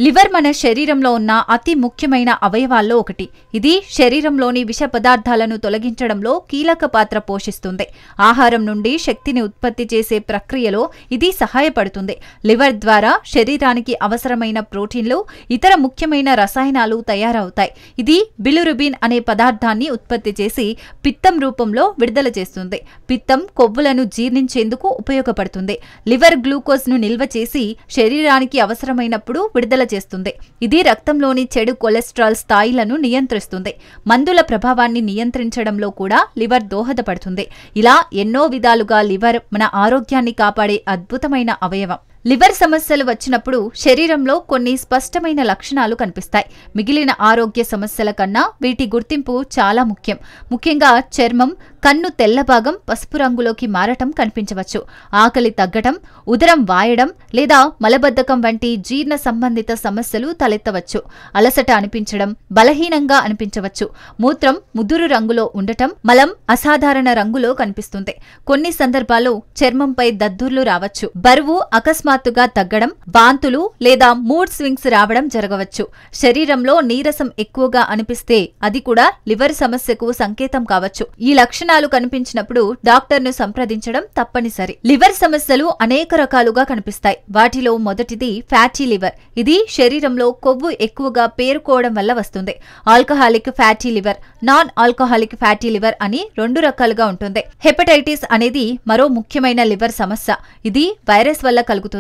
Liver మన శరీరంలో ఉన్న అతి ముఖ్యమైన అవయవాల్లో ఒకటి. ఇది శరీరంలోని విష పదార్థాలను తొలగించడంలో కీలక పాత్ర పోషిస్తుంది. ఆహారం నుండి శక్తిని ఉత్పత్తి చేసే ప్రక్రియలో ఇది సహాయపడుతుంది. లివర్ ద్వారా శరీరానికి అవసరమైన ప్రోటీన్లు, ఇతర ముఖ్యమైన రసాయనాలు తయారవుతాయి. ఇది బిలిరుబిన్ అనే పదార్థాన్ని ఉత్పత్తి చేసి పిత్తం రూపంలో విడుదల చేస్తుంది. పిత్తం కొవ్వులను జీర్ణించేందుకు ఉపయోగపడుతుంది. లివర్ గ్లూకోజ్ ను నిల్వ చేసి శరీరానికి అవసరమైనప్పుడు విడుదల చేస్తుంది. ఇది రక్తంలోని చెడు కొలెస్ట్రాల్ స్థాయిలను నియంత్రిస్తుంది. మందుల ప్రభావాన్ని నియంత్రించడంలో కూడా లివర్ దోహదపడుతుంది. ఇలా ఎన్నో విధాలుగా లివర్ మన ఆరోగ్యాన్ని కాపాడే అద్భుతమైన అవయవం. లివర్ సమస్యలు వచ్చినప్పుడు శరీరంలో కొన్ని స్పష్టమైన లక్షణాలు కనిపిస్తాయి. మిగిలిన ఆరోగ్య సమస్యల కన్నా వీటి గుర్తింపు చాలా ముఖ్యం. ముఖ్యంగా చర్మం, కన్ను తెల్లభాగం పసుపు రంగులోకి మారటం కనిపించవచ్చు. ఆకలి తగ్గటం, ఉదరం వాయడం లేదా మలబద్ధకం వంటి జీర్ణ సంబంధిత సమస్యలు తలెత్తవచ్చు. అలసట అనిపించడం, బలహీనంగా అనిపించవచ్చు. మూత్రం ముదురు రంగులో ఉండటం, మలం అసాధారణ రంగులో కనిపిస్తుంది. కొన్ని సందర్భాల్లో చర్మంపై దద్దుర్లు రావచ్చు. బరువు అకస్మాత్తుగా తగ్గడం, వాంతులు లేదా మూడ్ స్వింగ్స్ రావడం జరగవచ్చు. శరీరంలో నీరసం ఎక్కువగా అనిపిస్తే అది కూడా లివర్ సమస్యకు సంకేతం కావచ్చు. ఈ లక్షణాలు కనిపించినప్పుడు డాక్టర్ను సంప్రదించడం తప్పనిసరి. లివర్ సమస్యలు అనేక రకాలుగా కనిపిస్తాయి. వాటిలో మొదటిది ఫ్యాటీ లివర్. ఇది శరీరంలో కొవ్వు ఎక్కువగా పేరుకోవడం వల్ల వస్తుంది. Alcoholic fatty liver, non alcoholic fatty liver అని రెండు రకాలుగా ఉంటుంది. హెపటైటిస్ అనేది మరో ముఖ్యమైన లివర్ సమస్య. ఇది వైరస్ వల్ల కలుగుతుంది.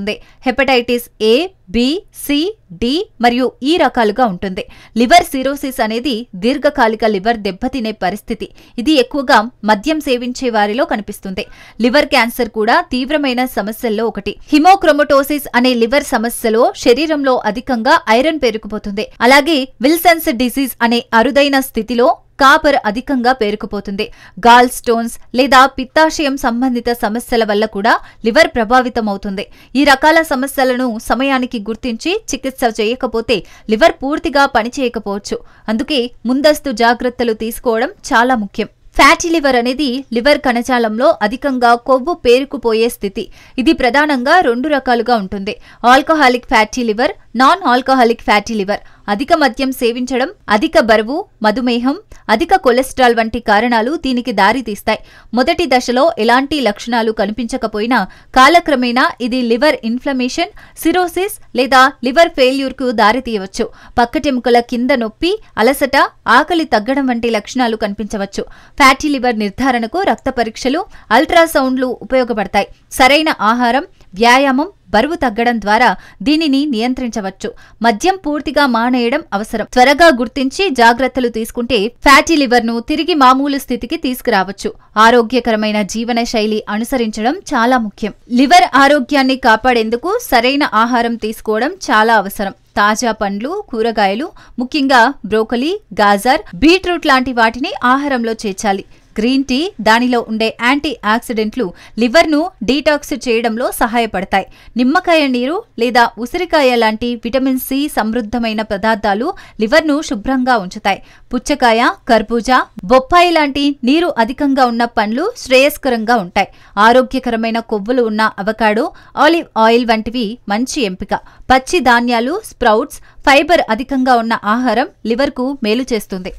Hepatitis A, B, C, D మరియు ఈ రకాలుగా ఉంటుంది. లివర్ సిరోసిస్ అనేది దీర్ఘకాలిక లివర్ దెబ్బతినే పరిస్థితి. ఇది ఎక్కువగా మద్యం సేవించే వారిలో కనిపిస్తుంది. లివర్ క్యాన్సర్ కూడా తీవ్రమైన సమస్యల్లో ఒకటి. హిమోక్రోమటోసిస్ అనే లివర్ సమస్యలో శరీరంలో అధికంగా ఐరన్ పేరుకుపోతుంది. అలాగే విల్సన్స్ డిసీజ్ అనే అరుదైన స్థితిలో కాపర్ అధికంగా పేరుకుపోతుంది. గాల్ స్టోన్స్ లేదా పిత్తాశయం సంబంధిత సమస్యల వల్ల కూడా లివర్ ప్రభావితమవుతుంది. ఈ రకాల సమస్యలను సమయానికి గుర్తించి చికిత్స చేయకపోతే లివర్ పూర్తిగా పనిచేయకపోవచ్చు. అందుకే ముందస్తు జాగ్రత్తలు తీసుకోవడం చాలా ముఖ్యం. ఫ్యాటీ లివర్ అనేది లివర్ కణజాలంలో అధికంగా కొవ్వు పేరుకుపోయే స్థితి. ఇది ప్రధానంగా రెండు రకాలుగా ఉంటుంది. Alcoholic fatty liver, non alcoholic fatty liver. అధిక మద్యం సేవించడం, అధిక బరువు, మధుమేహం, అధిక కొలెస్ట్రాల్ వంటి కారణాలు దీనికి దారితీస్తాయి. మొదటి దశలో ఎలాంటి లక్షణాలు కనిపించకపోయినా కాలక్రమేణా ఇది లివర్ ఇన్ఫ్లమేషన్, సిరోసిస్ లేదా లివర్ ఫెయిల్యూర్కు దారితీయవచ్చు. పక్కటెముకల కింద నొప్పి, అలసట, ఆకలి తగ్గడం వంటి లక్షణాలు కనిపించవచ్చు. ఫ్యాటీ లివర్ నిర్ధారణకు రక్త పరీక్షలు, అల్ట్రాసౌండ్లు ఉపయోగపడతాయి. సరైన ఆహారం, వ్యాయామం, బరువు తగ్గడం ద్వారా దీనిని నియంత్రించవచ్చు. మద్యం పూర్తిగా మానేయడం అవసరం. త్వరగా గుర్తించి జాగ్రత్తలు తీసుకుంటే ఫ్యాటీ లివర్ ను తిరిగి మామూలు స్థితికి తీసుకురావచ్చు. ఆరోగ్యకరమైన జీవన శైలి అనుసరించడం చాలా ముఖ్యం. లివర్ ఆరోగ్యాన్ని కాపాడేందుకు సరైన ఆహారం తీసుకోవడం చాలా అవసరం. తాజా పండ్లు, కూరగాయలు, ముఖ్యంగా బ్రోకలీ, గాజర్, బీట్రూట్ లాంటి వాటిని ఆహారంలో చేర్చాలి. గ్రీన్ టీ, దానిలో ఉండే యాంటీ ఆక్సిడెంట్లు లివర్ను డీటాక్స్ చేయడంలో సహాయపడతాయి. నిమ్మకాయ నీరు లేదా ఉసిరికాయ లాంటి విటమిన్ సి సమృద్ధమైన పదార్థాలు లివర్ను శుభ్రంగా ఉంచుతాయి. పుచ్చకాయ, కర్బూజా, బొప్పాయి లాంటి నీరు అధికంగా ఉన్న పండ్లు శ్రేయస్కరంగా ఉంటాయి. ఆరోగ్యకరమైన కొవ్వులు ఉన్న అవకాడో, ఆలివ్ ఆయిల్ వంటివి మంచి ఎంపిక. పచ్చి ధాన్యాలు, స్ప్రౌట్స్, ఫైబర్ అధికంగా ఉన్న ఆహారం లివర్కు మేలు చేస్తుంది.